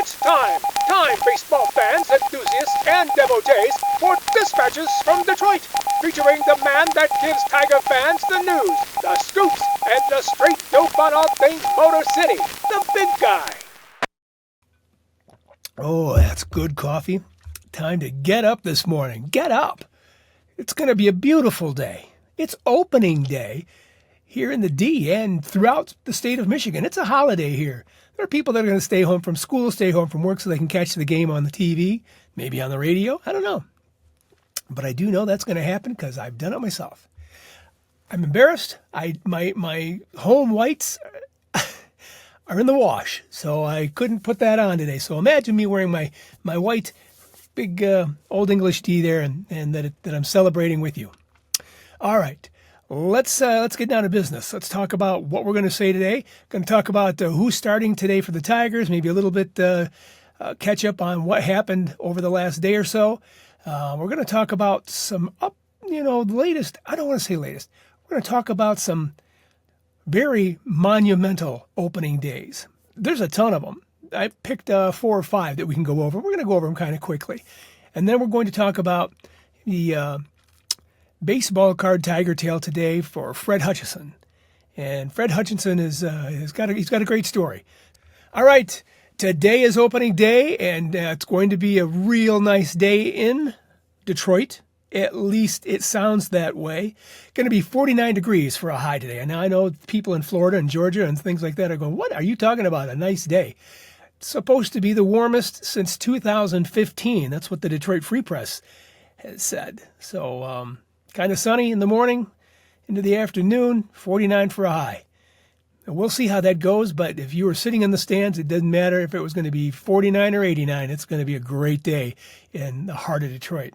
It's time! Time, baseball fans, enthusiasts, and devotees, for Dispatches from Detroit, featuring the man that gives Tiger fans the news, the scoops, and the straight dope on all things Motor City, the big guy. Oh, that's good coffee. Time to get up this morning. Get up. It's going to be a beautiful day. It's opening day here in the D and throughout the state of Michigan. It's a holiday here. There are people that are going to stay home from school, stay home from work so they can catch the game on the TV, maybe on the radio. I don't know. But I do know that's going to happen because I've done it myself. I'm embarrassed. My home whites are in the wash, so I couldn't put that on today. So imagine me wearing my white, big Old English tee there, and that I'm celebrating with you. All right, let's get down to business. Let's talk about what we're going to say today. Going to talk about who's starting today for the Tigers. Maybe a little bit catch up on what happened over the last day or so. We're going to talk about some latest. I don't want to say latest. We're going to talk about some very monumental opening days. There's a ton of them. I picked 4 or 5 that we can go over. We're going to go over them kind of quickly. And then we're going to talk about the baseball card Tiger Tale today for Fred Hutchinson. And Fred Hutchinson he's got a great story. All right, today is opening day, and it's going to be a real nice day in Detroit. At least it sounds that way. Going to be 49 degrees for a high today. And I know people in Florida and Georgia and things like that are going, what are you talking about? A nice day. It's supposed to be the warmest since 2015. That's what the Detroit Free Press has said. So kind of sunny in the morning, into the afternoon, 49 for a high. And we'll see how that goes. But if you were sitting in the stands, it doesn't matter if it was going to be 49 or 89. It's going to be a great day in the heart of Detroit.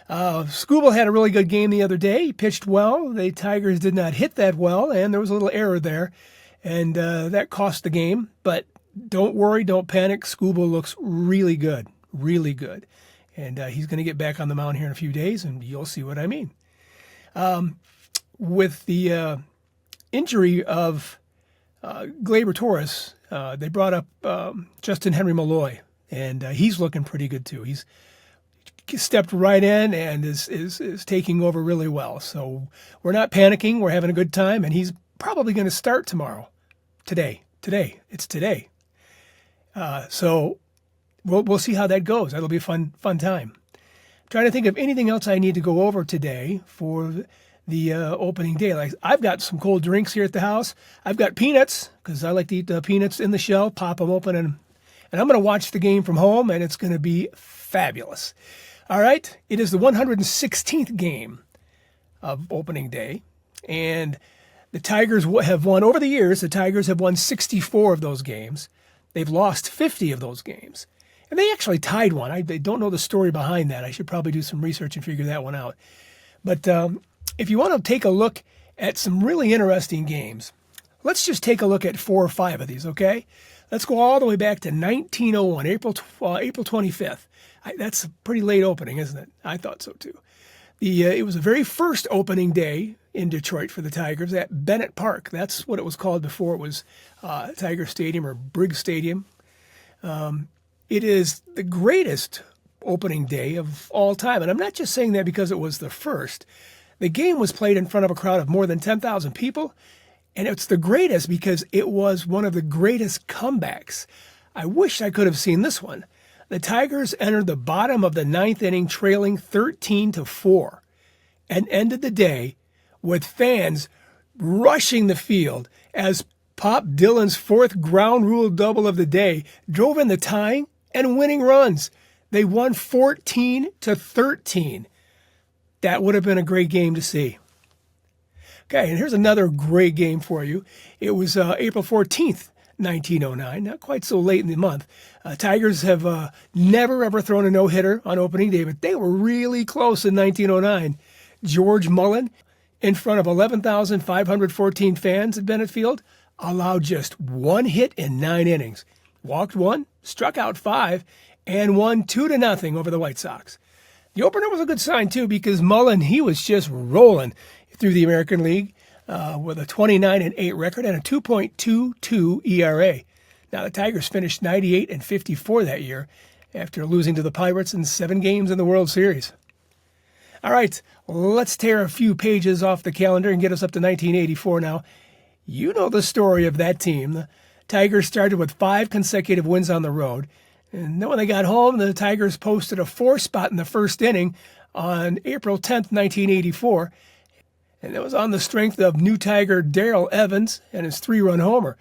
Skubal had a really good game the other day. He pitched well. The Tigers did not hit that well, and there was a little error there, and that cost the game. But don't worry, don't panic. Skubal looks really good, and he's going to get back on the mound here in a few days, and you'll see what I mean. With the injury of Gleyber Torres, they brought up Justin Henry Malloy, and he's looking pretty good too. He's stepped right in and is taking over really well. So we're not panicking. We're having a good time, and he's probably going to start tomorrow. Today. It's today. So we'll see how that goes. That'll be a fun time. Trying to think of anything else I need to go over today for the opening day. Like, I've got some cold drinks here at the house. I've got peanuts because I like to eat peanuts in the shell, pop them open, and I'm going to watch the game from home, and it's going to be fabulous. All right, it is the 116th game of opening day, and the Tigers have won, over the years, the Tigers have won 64 of those games. They've lost 50 of those games, and they actually tied one. I don't know the story behind that. I should probably do some research and figure that one out. But if you want to take a look at some really interesting games, let's just take a look at 4 or 5 of these, okay? Let's go all the way back to 1901, April 25th. That's a pretty late opening, isn't it? I thought so too. It was the very first opening day in Detroit for the Tigers at Bennett Park. That's what it was called before it was Tiger Stadium or Briggs Stadium. It is the greatest opening day of all time. And I'm not just saying that because it was the first. The game was played in front of a crowd of more than 10,000 people. And it's the greatest because it was one of the greatest comebacks. I wish I could have seen this one. The Tigers entered the bottom of the 9th inning trailing 13-4 and ended the day with fans rushing the field as Pop Dylan's 4th ground rule double of the day drove in the tying and winning runs. They won 14-13. That would have been a great game to see. Okay, and here's another great game for you. It was April 14th, 1909, not quite so late in the month. Tigers have never, ever thrown a no-hitter on opening day, but they were really close in 1909. George Mullen, in front of 11,514 fans at Bennett Field, allowed just 1 hit in 9 innings. Walked 1, struck out 5, and won 2-0 over the White Sox. The opener was a good sign, too, because Mullen, he was just rolling through the American League with a 29-8 record and a 2.22 ERA. Now, the Tigers finished 98-54 that year after losing to the Pirates in 7 games in the World Series. All right, let's tear a few pages off the calendar and get us up to 1984 now. You know the story of that team. The Tigers started with 5 consecutive wins on the road. And then when they got home, the Tigers posted a 4 spot in the first inning on April 10th, 1984. And that was on the strength of new Tiger Darrell Evans and his 3-run homer.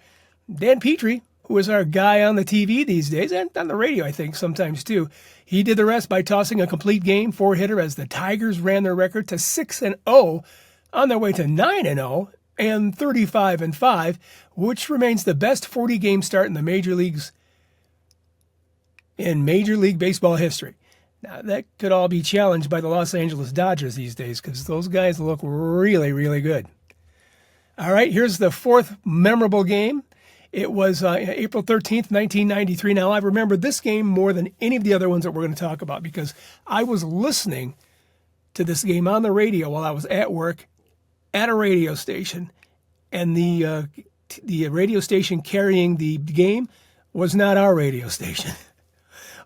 Dan Petrie, who is our guy on the TV these days, and on the radio, I think, sometimes too, he did the rest by tossing a complete game 4-hitter as the Tigers ran their record to 6-0 on their way to 9-0 and 35-5, which remains the best 40-game start in the major leagues in Major League Baseball history. Now, that could all be challenged by the Los Angeles Dodgers these days because those guys look really, really good. All right, here's the 4th memorable game. It was April 13th, 1993. Now, I remember this game more than any of the other ones that we're going to talk about because I was listening to this game on the radio while I was at work at a radio station, and the radio station carrying the game was not our radio station.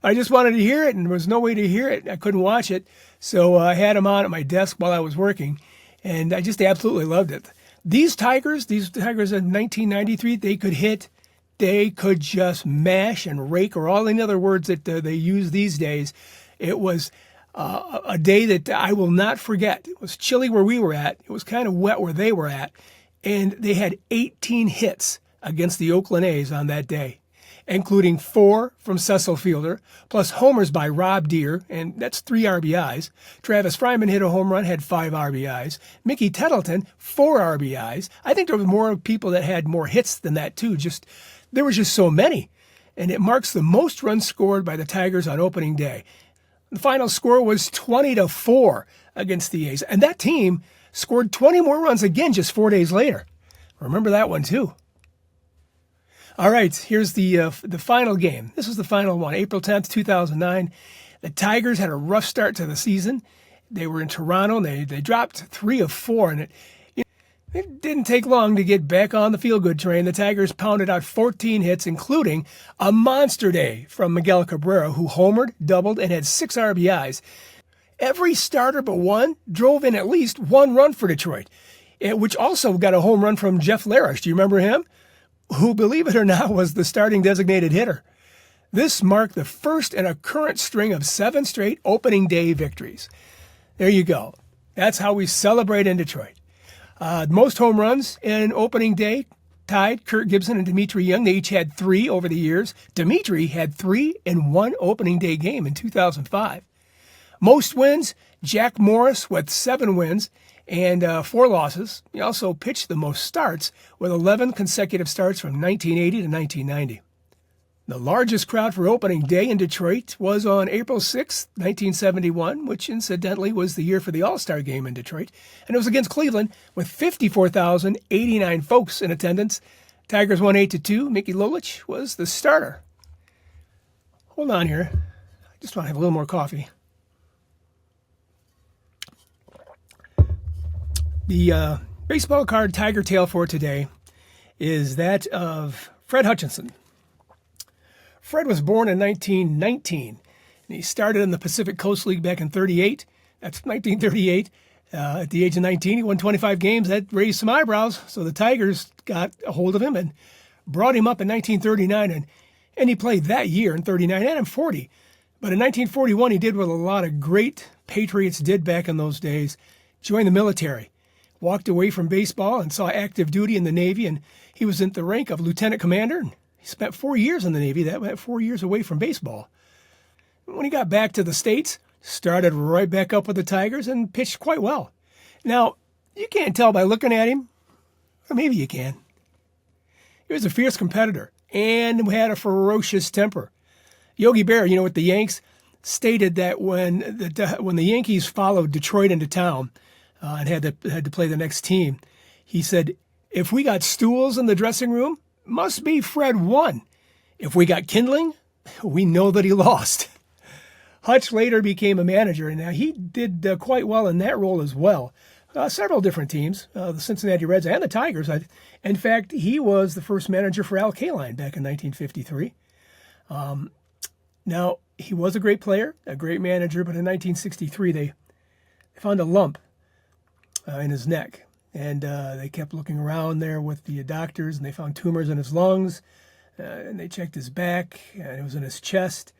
I just wanted to hear it, and there was no way to hear it. I couldn't watch it, so I had them on at my desk while I was working, and I just absolutely loved it. These Tigers in 1993, they could hit, they could just mash and rake, or all any other words that they use these days. It was a day that I will not forget. It was chilly where we were at. It was kind of wet where they were at, and they had 18 hits against the Oakland A's on that day, including 4 from Cecil Fielder, plus homers by Rob Deere, and that's 3 RBIs. Travis Fryman hit a home run, had 5 RBIs. Mickey Tettleton, 4 RBIs. I think there were more people that had more hits than that, too. There was just so many. And it marks the most runs scored by the Tigers on opening day. The final score was 20-4 against the A's. And that team scored 20 more runs again just 4 days later. Remember that one, too. All right, here's the final game. This was the final one, April 10th, 2009. The Tigers had a rough start to the season. They were in Toronto, and they dropped 3 of 4, and it didn't take long to get back on the feel-good train. The Tigers pounded out 14 hits, including a monster day from Miguel Cabrera, who homered, doubled, and had 6 RBIs. Every starter but one drove in at least 1 run for Detroit, which also got a home run from Jeff Larish. Do you remember him? Who, believe it or not, was the starting designated hitter. This marked the first in a current string of 7 straight opening day victories. There you go. That's how we celebrate in Detroit. Most home runs in opening day tied Kirk Gibson and Dmitri Young. They each had 3 over the years. Dmitri had 3 in one opening day game in 2005. Most wins, Jack Morris with 7 wins and 4 losses. He also pitched the most starts with 11 consecutive starts from 1980 to 1990. The largest crowd for opening day in Detroit was on April 6, 1971, which incidentally was the year for the All-Star game in Detroit. And it was against Cleveland with 54,089 folks in attendance. Tigers won 8-2. Mickey Lolich was the starter. Hold on here. I just want to have a little more coffee. The baseball card Tiger Tale for today is that of Fred Hutchinson. Fred was born in 1919, and he started in the Pacific Coast League back in 38. That's 1938. At the age of 19, he won 25 games. That raised some eyebrows, so the Tigers got a hold of him and brought him up in 1939, and he played that year in 39 and in 40. But in 1941, he did what a lot of great Patriots did back in those days, joined the military. Walked away from baseball and saw active duty in the Navy, and he was in the rank of lieutenant commander. He spent 4 years in the Navy. That went 4 years away from baseball. When he got back to the States, started right back up with the Tigers and pitched quite well. Now, you can't tell by looking at him, or maybe you can. He was a fierce competitor and had a ferocious temper. Yogi Berra, with the Yanks, stated that when the Yankees followed Detroit into town, and had to play the next team, he said, if we got stools in the dressing room, must be Fred won. If we got kindling, we know that he lost. Hutch later became a manager, and he did quite well in that role as well. several different teams, the Cincinnati Reds and the Tigers. In fact, he was the first manager for Al Kaline back in 1953. Now, he was a great player, a great manager, but in 1963 they found a lump in his neck. And they kept looking around there with the doctors, and they found tumors in his lungs, and they checked his back, and it was in his chest.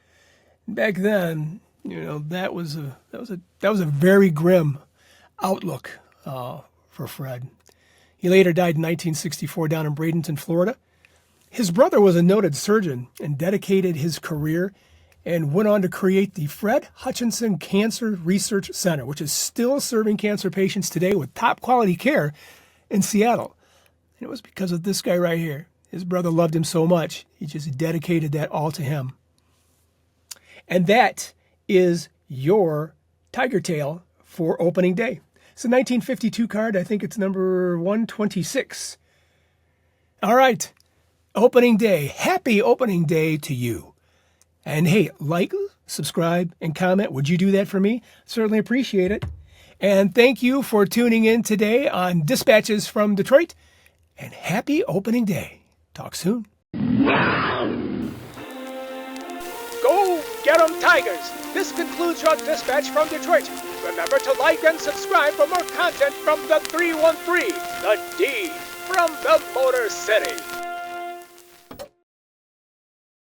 And back then, that was a very grim outlook for Fred. He later died in 1964 down in Bradenton, Florida. His brother was a noted surgeon and dedicated his career and went on to create the Fred Hutchinson Cancer Research Center, which is still serving cancer patients today with top quality care in Seattle. And it was because of this guy right here. His brother loved him so much, he just dedicated that all to him. And that is your Tiger Tale for opening day. It's a 1952 card. I think it's number 126. All right. Opening day. Happy opening day to you. And hey, like, subscribe, and comment. Would you do that for me? Certainly appreciate it. And thank you for tuning in today on Dispatches from Detroit. And happy opening day. Talk soon. Go get 'em, Tigers! This concludes your Dispatch from Detroit. Remember to like and subscribe for more content from the 313, the D from the Motor City.